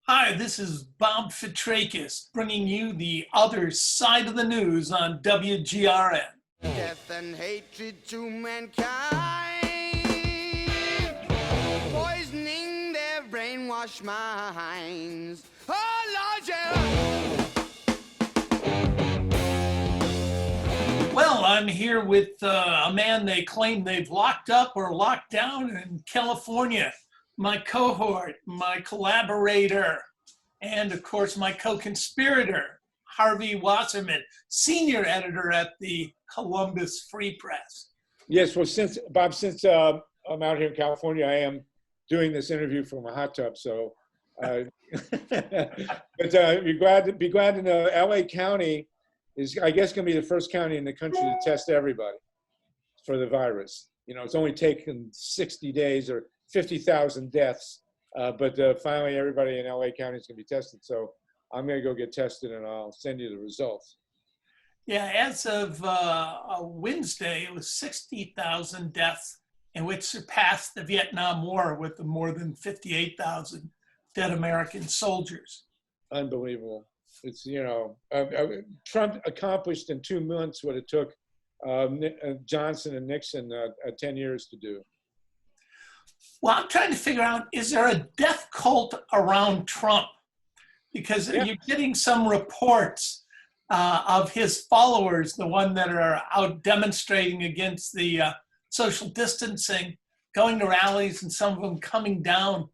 Hi, this is Bob Fitrakis bringing you the other side of the news on WGRN. Death and hatred to mankind, poisoning their brainwashed minds. Oh, Lord, yeah. Well, I'm here with a man they claim they've locked up or locked down in California. My cohort, my collaborator, and of course my co-conspirator, Harvey Wasserman, senior editor at the Columbus Free Press. Yes, well, since I'm out here in California, I am doing this interview from a hot tub. So, but be glad to know LA County is, I guess, going to be the first county in the country to test everybody for the virus. You know, it's only taken 60 days or 50,000 deaths, but finally everybody in LA County is going to be tested. So I'm going to go get tested, and I'll send you the results. Yeah, as of Wednesday, it was 60,000 deaths, and which surpassed the Vietnam War with the more than 58,000 dead American soldiers. Unbelievable. It's, you know, Trump accomplished in 2 months what it took Johnson and Nixon 10 years to do. Well, I'm trying to figure out, is there a death cult around Trump? Because you're getting some reports of his followers, the one that are out demonstrating against the social distancing, going to rallies, and some of them coming down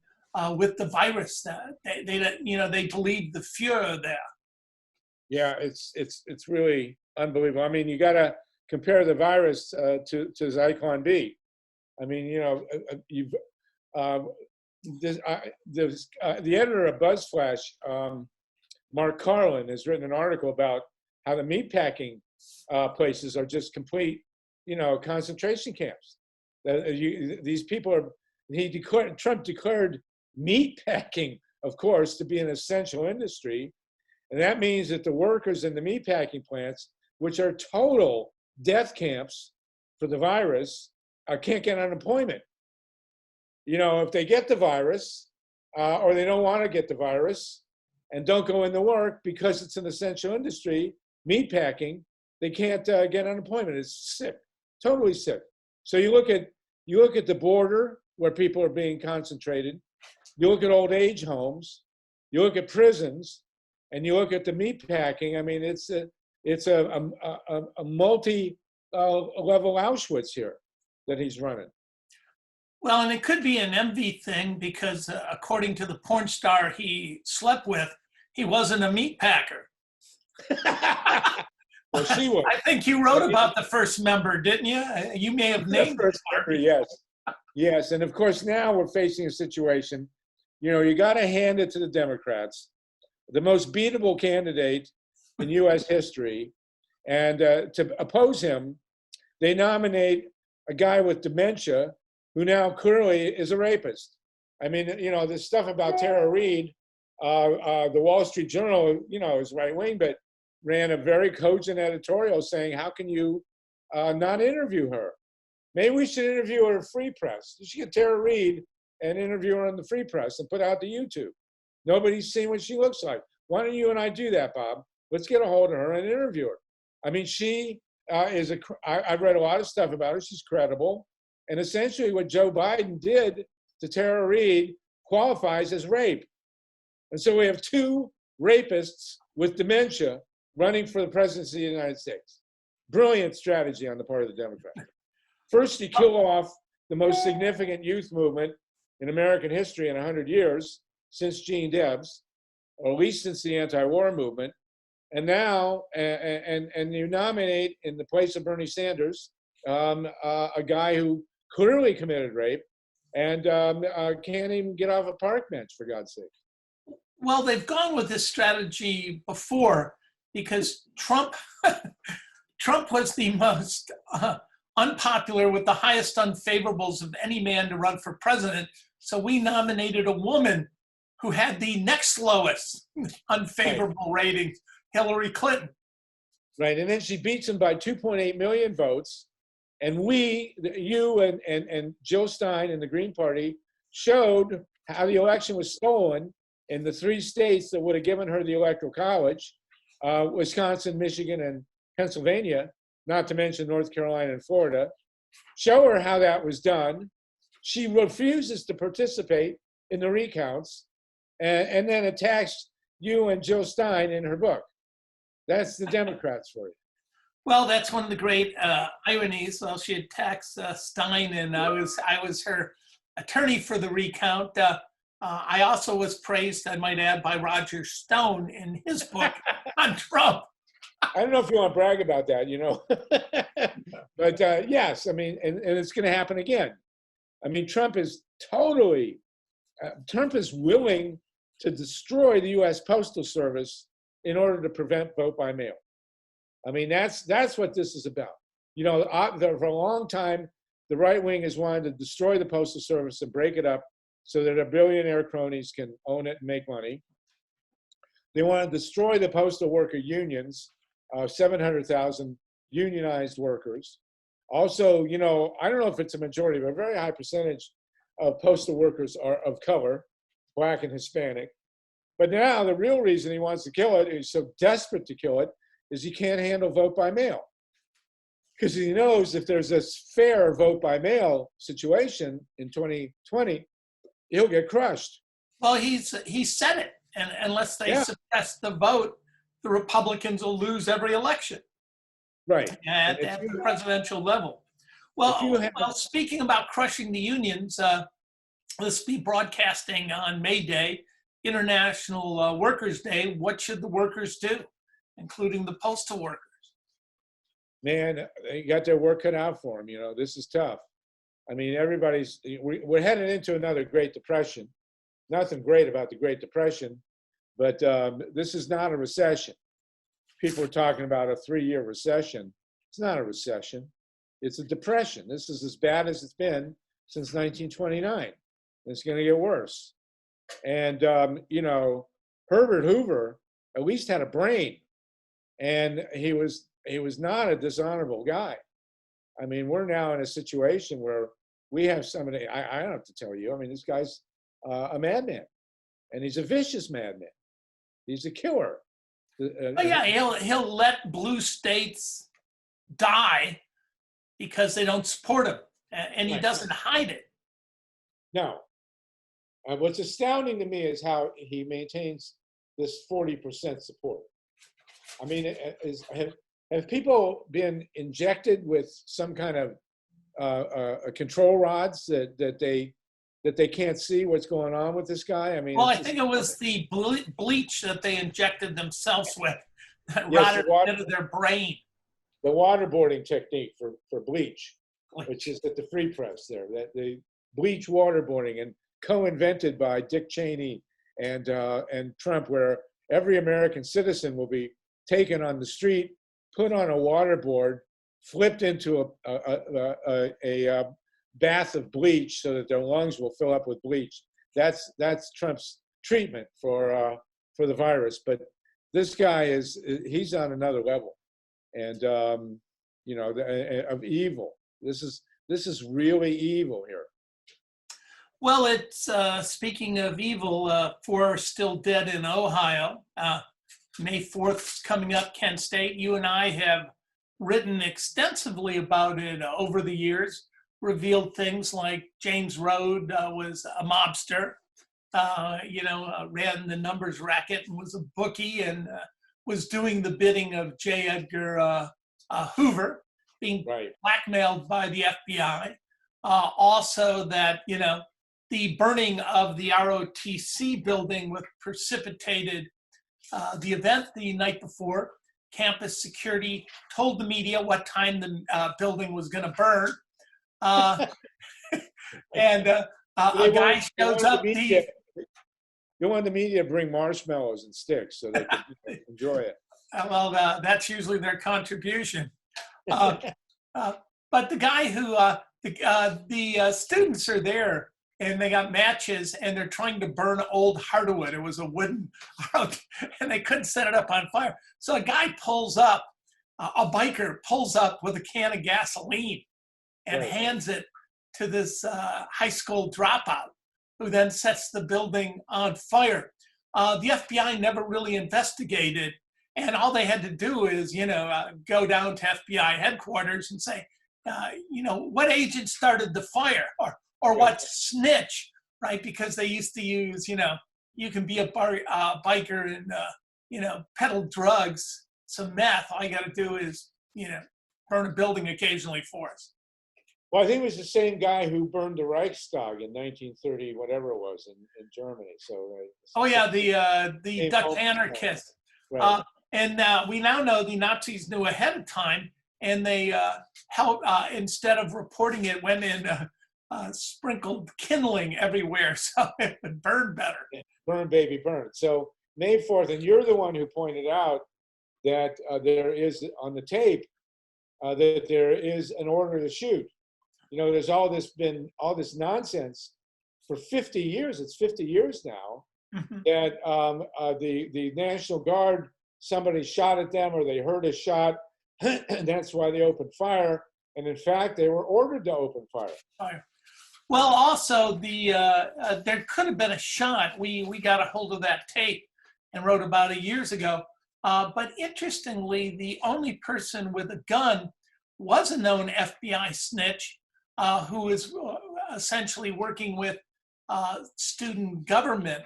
with the virus. They believe the Fuhrer there. Yeah, it's really unbelievable. I mean, you got to compare the virus to Zyklon B. I mean, you know, the editor of BuzzFlash, Mark Carlin, has written an article about how the meatpacking places are just complete, you know, concentration camps. These people are. Trump declared meatpacking, of course, to be an essential industry, and that means that the workers in the meatpacking plants, which are total death camps for the virus, can't get unemployment. You know, if they get the virus, or they don't want to get the virus, and don't go into work because it's an essential industry, meatpacking, they can't get unemployment. It's sick, totally sick. So you look at the border where people are being concentrated. You look at old age homes. You look at prisons, and you look at the meatpacking. I mean, it's a multi-level Auschwitz here that he's running. Well, and it could be an envy thing because according to the porn star he slept with, he wasn't a meat packer. Well, she was. I think you wrote about the first member, didn't you? You may have named the first member, yes. Yes, and of course now we're facing a situation, you know, you got to hand it to the Democrats, the most beatable candidate in U.S. history, and to oppose him, they nominate a guy with dementia who now clearly is a rapist. I mean, you know, this stuff about Tara Reid, the Wall Street Journal, you know, is right-wing, but ran a very cogent editorial saying, how can you not interview her? Maybe we should interview her in Free Press. You should get Tara Reid and interview her on the Free Press and put out to YouTube. Nobody's seen what she looks like. Why don't you and I do that, Bob? Let's get a hold of her and interview her. I mean, she I've read a lot of stuff about her. She's credible. And essentially what Joe Biden did to Tara Reid qualifies as rape. And so we have two rapists with dementia running for the presidency of the United States. Brilliant strategy on the part of the Democrats. First, you kill off the most significant youth movement in American history in 100 years, since Gene Debs, or at least since the anti-war movement. And now, and you nominate in the place of Bernie Sanders, a guy who clearly committed rape and can't even get off a park bench, for God's sake. Well, they've gone with this strategy before because Trump was the most unpopular with the highest unfavorables of any man to run for president. So we nominated a woman who had the next lowest unfavorable ratings, Hillary Clinton. Right, and then she beats him by 2.8 million votes. And you and Jill Stein and the Green Party showed how the election was stolen in the 3 states that would have given her the Electoral College, Wisconsin, Michigan, and Pennsylvania, not to mention North Carolina and Florida. Show her how that was done. She refuses to participate in the recounts, and then attacks you and Jill Stein in her book. That's the Democrats for you. Well, that's one of the great ironies. Well, she attacks Stein, and I was her attorney for the recount. I also was praised, I might add, by Roger Stone in his book on Trump. I don't know if you want to brag about that, but yes, I mean, and it's going to happen again. I mean, Trump is willing to destroy the U.S. Postal Service in order to prevent vote by mail. I mean, that's what this is about. For a long time, the right wing has wanted to destroy the Postal Service and break it up so that a billionaire cronies can own it and make money. They want to destroy the postal worker unions, 700,000 unionized workers. Also, I don't know if it's a majority, but a very high percentage of postal workers are of color, Black and Hispanic. But now the real reason he wants to kill it, he's so desperate to kill it, is he can't handle vote by mail. Because he knows if there's this fair vote by mail situation in 2020, he'll get crushed. Well, he said it, and unless they suppress the vote, the Republicans will lose every election. Right. At the presidential level. Well, speaking about crushing the unions, let's be broadcasting on May Day, International Workers' Day. What should the workers do, including the postal workers? Man, they got their work cut out for them. This is tough. I mean, we're headed into another Great Depression. Nothing great about the Great Depression, but this is not a recession. People are talking about a 3-year recession. It's not a recession. It's a depression. This is as bad as it's been since 1929. It's going to get worse. And, Herbert Hoover at least had a brain, and he was not a dishonorable guy. I mean, we're now in a situation where we have somebody, I don't have to tell you, I mean, this guy's a madman, and he's a vicious madman. He's a killer. He'll let blue states die because they don't support him, and he doesn't hide it. No. What's astounding to me is how he maintains this 40% support. I mean, have people been injected with some kind of control rods that they can't see what's going on with this guy? I mean, well, I think it was the bleach that they injected themselves with that rotted into their brain. The waterboarding technique for bleach, which is at the Free Press there, that the bleach waterboarding, and co-invented by Dick Cheney and Trump, where every American citizen will be taken on the street, put on a waterboard, flipped into a bath of bleach so that their lungs will fill up with bleach. That's Trump's treatment for the virus. But this guy he's on another level, and of evil. This is really evil here. Well, it's speaking of evil, 4 still dead in Ohio. May 4th is coming up, Kent State. You and I have written extensively about it over the years, revealed things like James Rode was a mobster, ran the numbers racket and was a bookie, and was doing the bidding of J. Edgar Hoover, being blackmailed by the FBI. Also that, the burning of the ROTC building precipitated the event the night before. Campus security told the media what time the building was going to burn. And a guy shows up. You want the media to bring marshmallows and sticks so they can enjoy it. Well, that's usually their contribution. But the guy who, the students are there, and they got matches, and they're trying to burn old hardwood. It was a wooden, and they couldn't set it up on fire. So a guy pulls up, a biker pulls up with a can of gasoline and hands it to this high school dropout, who then sets the building on fire. the FBI never really investigated. And all they had to do is, go down to FBI headquarters and say, what agent started the fire, or what snitch, right? Because they used to use, you can be a biker and, peddle drugs, some meth. All you got to do is, burn a building occasionally for us. Well, I think it was the same guy who burned the Reichstag in 1930, whatever it was, in Germany. So. Oh yeah, the Dutch anarchist. Right. And we now know the Nazis knew ahead of time, and they helped, instead of reporting it, went in sprinkled kindling everywhere so it would burn better. Burn, baby, burn. So May 4th, and you're the one who pointed out that there is on the tape that there is an order to shoot. There's all this nonsense for 50 years. It's 50 years now that the National Guard, somebody shot at them or they heard a shot, and that's why they opened fire. And in fact, they were ordered to open fire. Well, also there could have been a shot. We got a hold of that tape and wrote about it years ago. But interestingly, the only person with a gun was a known FBI snitch who was essentially working with student government.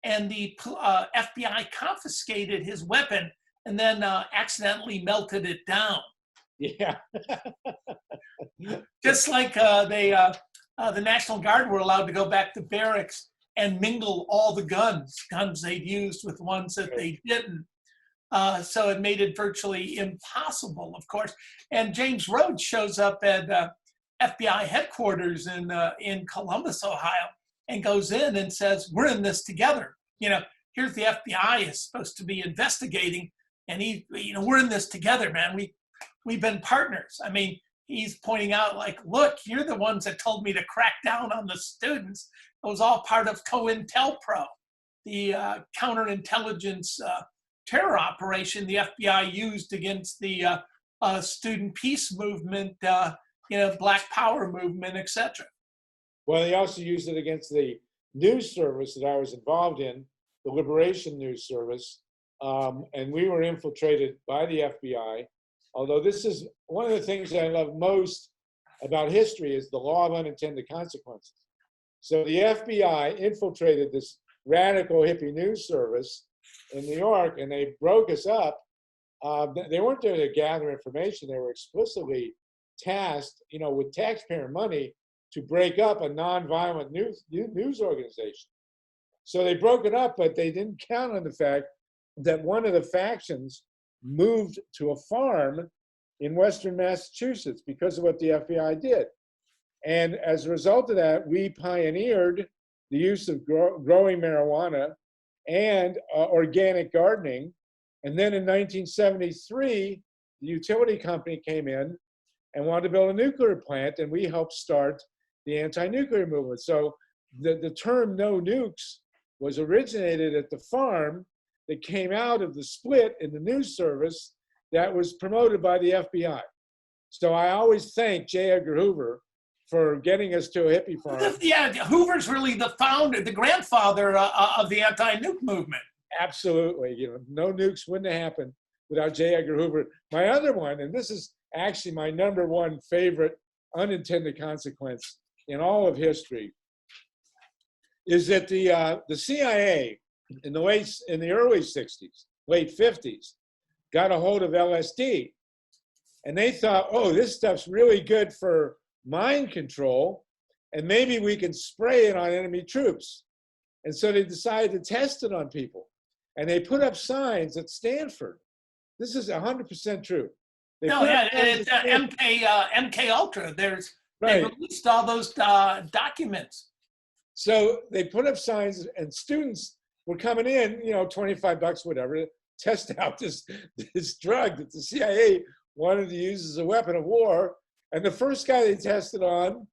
And the FBI confiscated his weapon and then accidentally melted it down. Yeah. Just like the National Guard were allowed to go back to barracks and mingle all the guns they'd used with ones that they didn't. So it made it virtually impossible, of course. And James Rhodes shows up at FBI headquarters in Columbus, Ohio, and goes in and says, "We're in this together. Here's the FBI is supposed to be investigating, and we're in this together, man. We've been partners." I mean, he's pointing out, like, look, you're the ones that told me to crack down on the students. It was all part of COINTELPRO, the counterintelligence terror operation the FBI used against the student peace movement, Black Power movement, etc. Well, they also used it against the news service that I was involved in, the Liberation News Service, and we were infiltrated by the FBI. Although this is one of the things that I love most about history is the law of unintended consequences. So the FBI infiltrated this radical hippie news service in New York, and they broke us up. They weren't there to gather information. They were explicitly tasked, with taxpayer money to break up a nonviolent news organization. So they broke it up, but they didn't count on the fact that one of the factions moved to a farm in Western Massachusetts because of what the FBI did. And as a result of that, we pioneered the use of growing marijuana and organic gardening. And then in 1973, the utility company came in and wanted to build a nuclear plant, and we helped start the anti-nuclear movement. So the term no nukes was originated at the farm that came out of the split in the news service that was promoted by the FBI. So I always thank J. Edgar Hoover for getting us to a hippie farm. Yeah, Hoover's really the founder, the grandfather of the anti-nuke movement. Absolutely. No nukes wouldn't have happened without J. Edgar Hoover. My other one, and this is actually my number one favorite unintended consequence in all of history, is that the CIA in the early 60s, late 50s, got a hold of LSD. And they thought, oh, this stuff's really good for mind control, and maybe we can spray it on enemy troops. And so they decided to test it on people. And they put up signs at Stanford. This is 100% true. It's MK Ultra. They released all those documents. So they put up signs, and students were coming in, $25, whatever, test out this drug that the CIA wanted to use as a weapon of war. And the first guy they tested on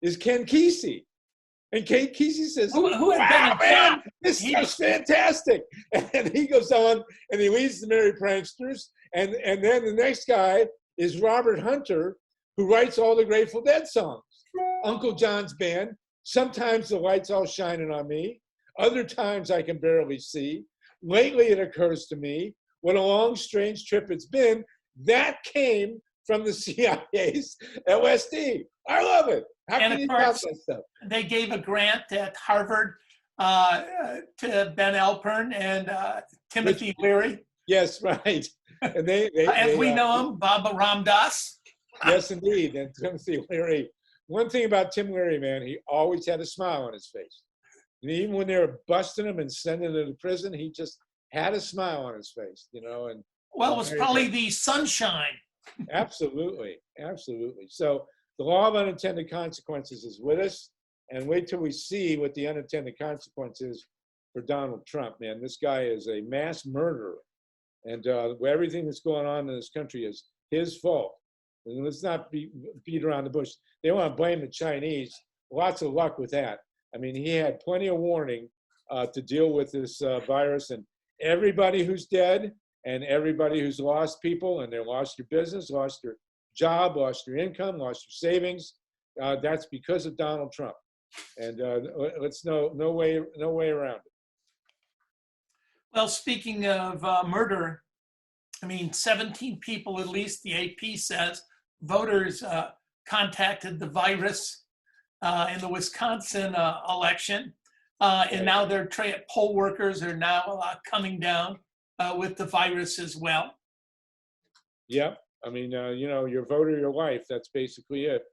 is Ken Kesey. And Ken Kesey says, wow, man, this stuff's fantastic. And he goes on and he leads the Merry Pranksters. And then the next guy is Robert Hunter, who writes all the Grateful Dead songs. Uncle John's Band, Sometimes the Light's All Shining on Me, Other times I can barely see. Lately it occurs to me, what a long, strange trip it's been, that came from the CIA's LSD. I love it. How And can of you top course, that stuff? they gave a grant at Harvard to Ben Alpern and Timothy Leary. Yes, right. And As we know him, Baba Ramdas. yes, indeed. And Timothy Leary. One thing about Tim Leary, man, he always had a smile on his face. And even when they were busting him and sending him to prison, he just had a smile on his face, you know. And Well, it was probably the sunshine. absolutely, absolutely. So the law of unintended consequences is with us, and wait till we see what the unintended consequence is for Donald Trump. Man, this guy is a mass murderer, and everything that's going on in this country is his fault. And let's not beat around the bush. They want to blame the Chinese. Lots of luck with that. I mean, he had plenty of warning to deal with this virus, and everybody who's dead and everybody who's lost people and they lost your business, lost your job, lost your income, lost your savings, that's because of Donald Trump. And let's no way around it. Well, speaking of murder, I mean, 17 people, at least the AP says, voters contacted the virus in the Wisconsin election. And now their poll workers are now coming down with the virus as well. Yep. I mean, you know, your vote or your life, that's basically it.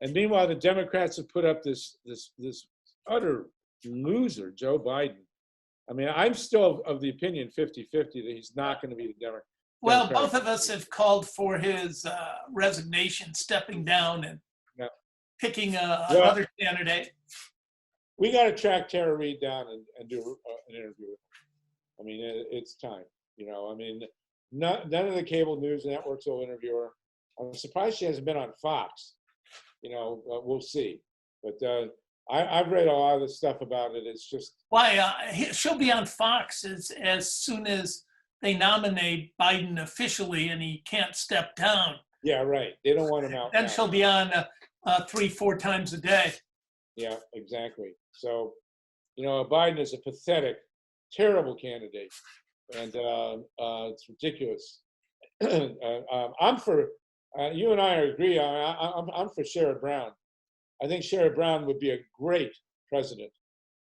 And meanwhile, the Democrats have put up this utter loser, Joe Biden. I mean, I'm still of the opinion 50-50 that he's not going to be the Democrat. Well, both of us have called for his resignation, stepping down and picking another candidate. We got to track Tara Reid down and do an interview with her. I mean, it's time. You know, I mean, none of the cable news networks will interview her. I'm surprised she hasn't been on Fox. You know, we'll see. But I've read a lot of the stuff about it. It's just she'll be on Fox as soon as they nominate Biden officially, and he can't step down. Yeah, right. They don't want him out. Then she'll be on 3-4 times a day. Yeah, exactly. So, you know, Biden is a pathetic, terrible candidate, and it's ridiculous. I'm for. You and I agree. I'm for Sherrod Brown. I think Sherrod Brown would be a great president.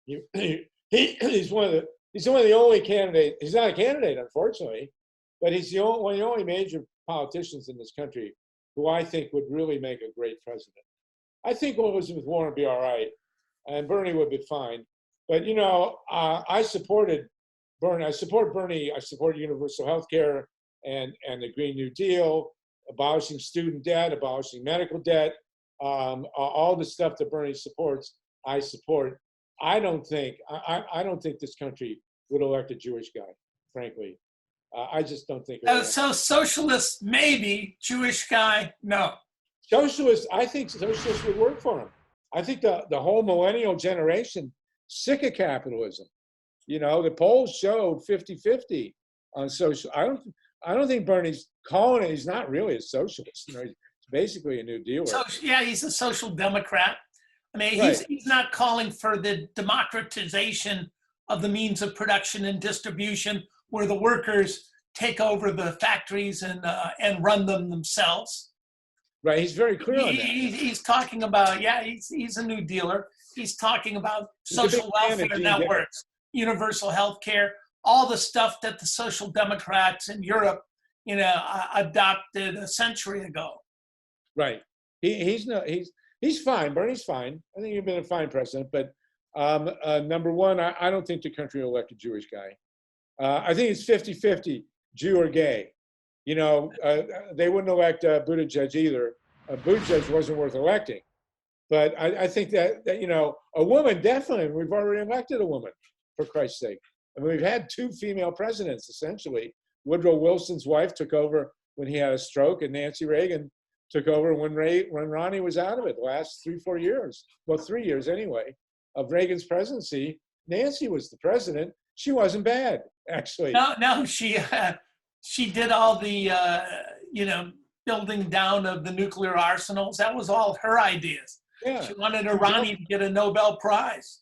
He's one of the only candidates. He's not a candidate, unfortunately, but he's one of the only major politicians in this country who I think would really make a great president. I think Elizabeth Warren would be all right, and Bernie would be fine. But you know, I supported Bernie. I support Bernie. I support universal health care and the Green New Deal, abolishing student debt, abolishing medical debt, all the stuff that Bernie supports. I support. I don't think this country would elect a Jewish guy, frankly. I just don't think. So socialist, maybe. Jewish guy, no. Socialists, I think socialists would work for him. I think the whole millennial generation sick of capitalism. You know, the polls show 50-50 on social. I don't think Bernie's calling it. He's not really a socialist. You know, he's basically a New Dealer. So, yeah, he's a social democrat. I mean, Right. he's not calling for the democratization of the means of production and distribution, where the workers take over the factories and run them themselves. Right, he's very clear on that. He's talking about, he's a New Dealer. He's talking about social welfare networks, universal health care, all the stuff that the social democrats in Europe, you know, adopted a century ago. Right. He's fine. Bernie's fine. I think he'd been a fine president. But number one, I don't think the country will elect a Jewish guy. I think it's 50-50, Jew or gay. You know, they wouldn't elect Buttigieg either. Buttigieg wasn't worth electing. But I think that, you know, a woman, definitely, we've already elected a woman, for Christ's sake. I mean, we've had 2 female presidents, essentially. Woodrow Wilson's wife took over when he had a stroke, and Nancy Reagan took over when Ronnie was out of it, the last 3-4 years. Well, 3 years anyway, of Reagan's presidency. Nancy was the president. She wasn't bad, actually. No, she did all the, you know, building down of the nuclear arsenals. That was all her ideas. Yeah. She wanted Ronnie to get a Nobel Prize.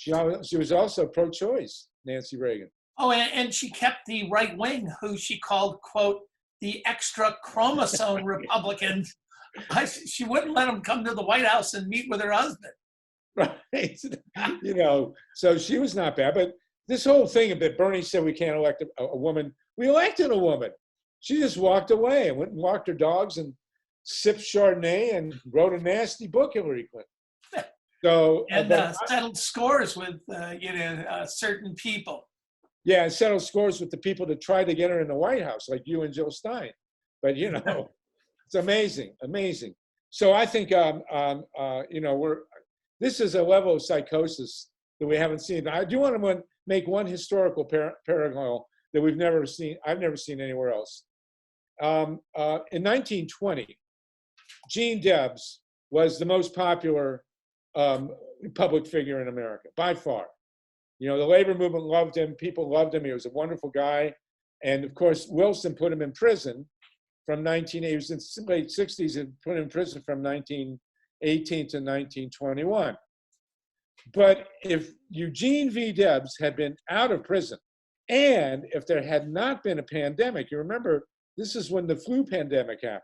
She was also pro-choice, Nancy Reagan. Oh, and she kept the right wing, who she called, quote, the extra chromosome Republicans. She wouldn't let them come to the White House and meet with her husband. Right. So she was not bad. But this whole thing that Bernie said we can't elect a woman, we elected a woman. She just walked away and went and walked her dogs and sipped Chardonnay and wrote a nasty book, Hillary Clinton. So settled scores with certain people. Yeah, and settled scores with the people that tried to get her in the White House, like you and Jill Stein. But it's amazing. So I think this is a level of psychosis that we haven't seen. I do want to make one historical parallel that we've never seen. I've never seen anywhere else. In 1920, Gene Debs was the most popular public figure in America by far. The labor movement loved him. People loved him. He was a wonderful guy. And of course, Wilson put him in prison from he was in the late 60s and put him in prison from 1918 to 1921. But if Eugene V. Debs had been out of prison, and if there had not been a pandemic, you remember, this is when the flu pandemic happened,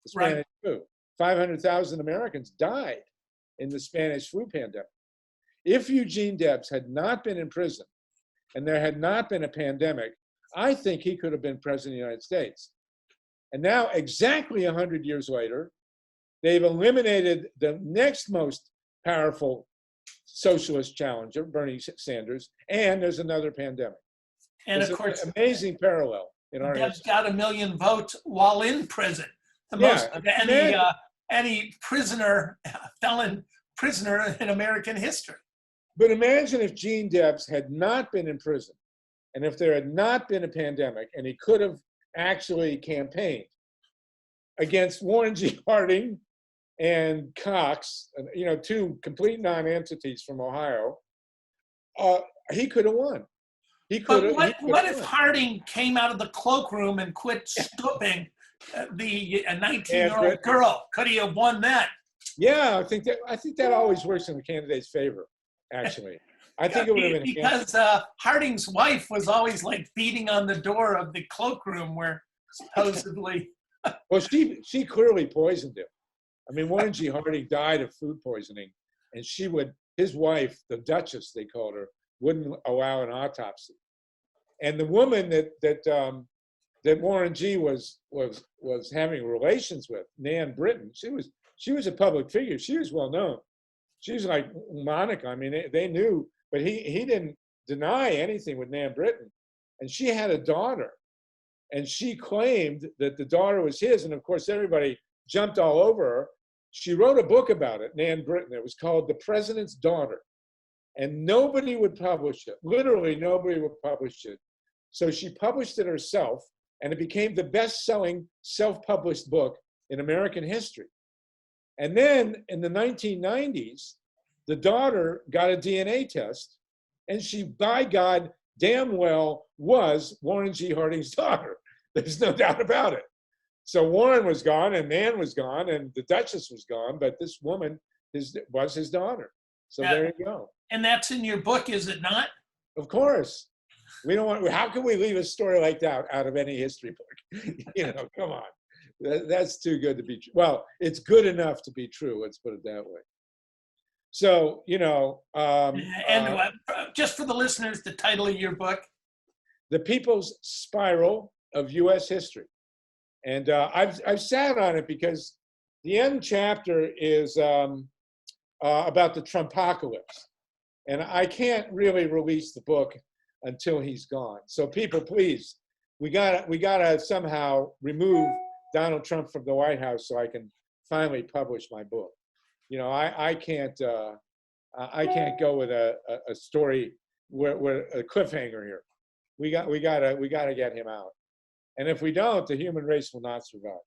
the Spanish flu. 500,000 Americans died in the Spanish flu pandemic. If Eugene Debs had not been in prison and there had not been a pandemic, I think he could have been president of the United States. And now, exactly 100 years later, they've eliminated the next most powerful socialist challenger, Bernie Sanders, and there's another pandemic. And there's of course, an amazing parallel in our Debs history. got 1 million votes while in prison. The most of any felon prisoner in American history. But imagine if Gene Debs had not been in prison, and if there had not been a pandemic, and he could have actually campaigned against Warren G. Harding and Cox, two complete non-entities from Ohio, he could have won. What if Harding came out of the cloakroom and quit stooping the 19-year-old girl? Could he have won that? Yeah, I think that always works in the candidate's favor. Actually, I think it would have been because Harding's wife was always like beating on the door of the cloakroom where supposedly. Well, she clearly poisoned him. I mean, Warren G. Harding died of food poisoning, and his wife, the Duchess, they called her, wouldn't allow an autopsy. And the woman that Warren G. was having relations with, Nan Britton, she was a public figure. She was well known. She was like Monica. I mean, they knew, but he didn't deny anything with Nan Britton. And she had a daughter, and she claimed that the daughter was his. And of course, everybody jumped all over her. She wrote a book about it, Nan Britton. It was called The President's Daughter. And nobody would publish it. Literally, nobody would publish it. So she published it herself, and it became the best-selling self-published book in American history. And then in the 1990s, the daughter got a DNA test, and she, by God, damn well was Warren G. Harding's daughter. There's no doubt about it. So Warren was gone, and Nan was gone, and the Duchess was gone, but this woman was his daughter. So there you go. And that's in your book, is it not? Of course. We don't want. How can we leave a story like that out of any history book? Come on. That's too good to be true. Well, it's good enough to be true. Let's put it that way. So, just for the listeners, the title of your book? The People's Spiral of U.S. History. And I've sat on it because the end chapter is about the Trumpocalypse. And I can't really release the book until he's gone. So people, please, we gotta somehow remove Donald Trump from the White House so I can finally publish my book. I can't go with a story where a cliffhanger here. We gotta get him out. And if we don't, the human race will not survive.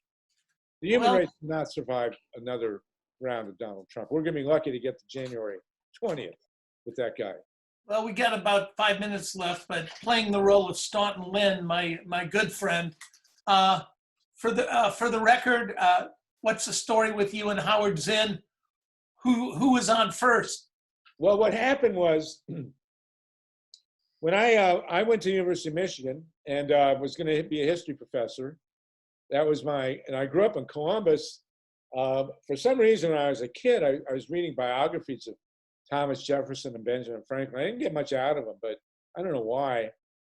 The human race will not survive another round of Donald Trump. We're gonna be lucky to get to January 20th with that guy. Well, we got about 5 minutes left, but playing the role of Staunton Lynn, my good friend. For the record, what's the story with you and Howard Zinn? Who was on first? Well, what happened was when I went to the University of Michigan and was going to be a history professor. That was and I grew up in Columbus. For some reason, when I was a kid, I was reading biographies of Thomas Jefferson and Benjamin Franklin. I didn't get much out of them, but I don't know why.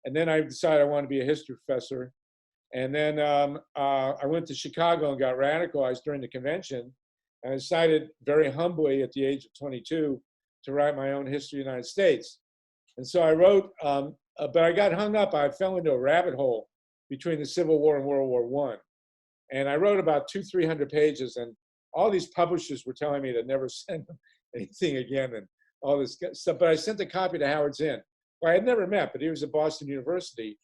And then I decided I wanted to be a history professor. And then I went to Chicago and got radicalized during the convention. And I decided very humbly at the age of 22 to write my own history of the United States. And so I wrote, but I got hung up. I fell into a rabbit hole between the Civil War and World War I. And I wrote about 200-300 pages, and all these publishers were telling me to never send them anything again and all this stuff. But I sent a copy to Howard Zinn, who I had never met, but he was at Boston University,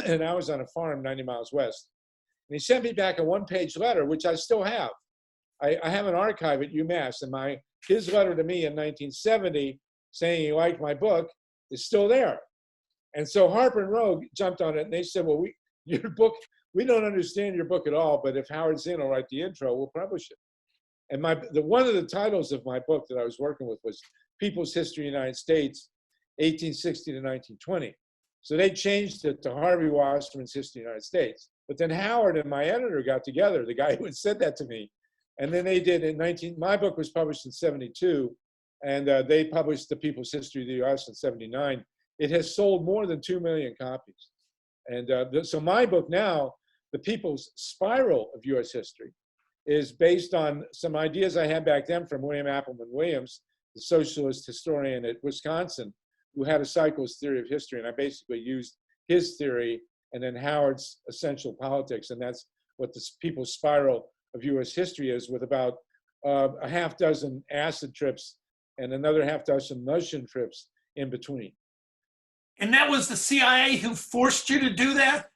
and I was on a farm 90 miles west. And he sent me back a one-page letter, which I still have. I have an archive at UMass, and his letter to me in 1970 saying he liked my book is still there. And so Harper and Rogue jumped on it, and they said, well, your book, we don't understand your book at all, but if Howard Zinn will write the intro, we'll publish it. And one of the titles of my book that I was working with was People's History of the United States, 1860 to 1920. So they changed it to Harvey Wasserman's History of the United States. But then Howard and my editor got together, the guy who had said that to me. And then they did my book was published in 72, and they published the People's History of the US in 79. It has sold more than 2 million copies. And so my book now, The People's Spiral of US History, is based on some ideas I had back then from William Appleman Williams, the socialist historian at Wisconsin, who had a cyclist theory of history. And I basically used his theory and then Howard's essential politics. And that's what the People's Spiral of US history is, with about a half dozen acid trips and another half dozen motion trips in between. And that was the CIA who forced you to do that?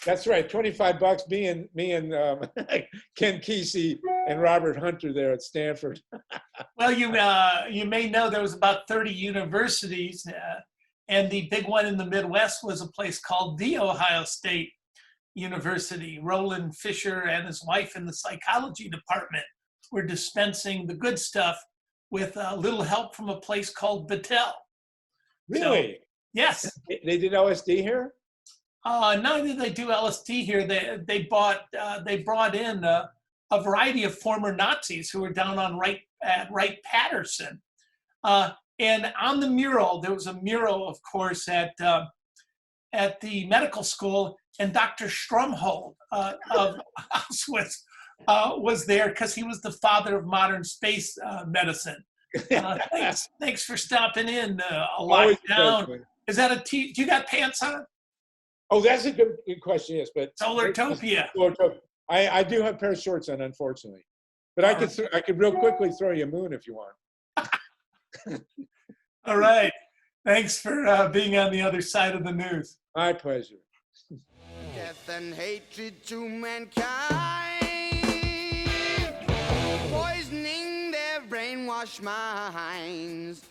That's right, $25. Me and Ken Kesey and Robert Hunter there at Stanford. Well, you may know there was about 30 universities, and the big one in the Midwest was a place called The Ohio State University. Roland Fisher and his wife in the psychology department were dispensing the good stuff with a little help from a place called Battelle. Really? So, yes. They did LSD here? Not only did they do LSD here, they brought in a variety of former Nazis who were down on Wright-Patterson. And on the mural, there was a mural, of course, at the medical school, and Dr. Strumhold of Auschwitz was there because he was the father of modern space medicine. Thanks for stopping in. A lot down. Is that do you got pants on? Oh, that's a good question, yes. But Solartopia. I do have a pair of shorts on, unfortunately. But I could real quickly throw you a moon if you want. All right. Thanks for being on the other side of the news. My pleasure. Death and hatred to mankind, poisoning their brainwashed minds.